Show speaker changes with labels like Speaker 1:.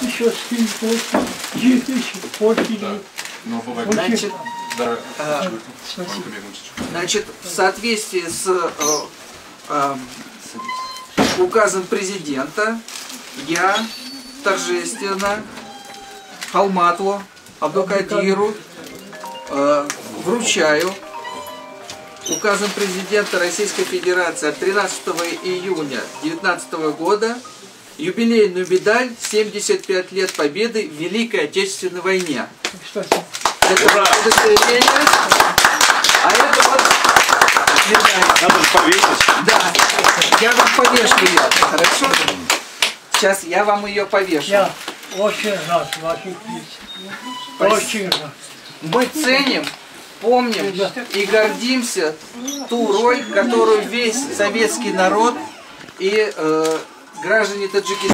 Speaker 1: Еще
Speaker 2: значит, в соответствии с указом президента я торжественно Холматову Абдукадиру вручаю указом президента Российской Федерации от 13 июня 2019 года юбилейную медаль 75 лет Победы в Великой Отечественной войне. Это удостоверение. А это вот медаль.
Speaker 3: Надо повесить.
Speaker 2: Да. Я вам повешу ее. Хорошо? Сейчас я вам ее повешу.
Speaker 1: Я очень рад вашей песне. Очень рад.
Speaker 2: Мы ценим, помним и гордимся ту роль, которую весь советский народ и граждане Таджикистана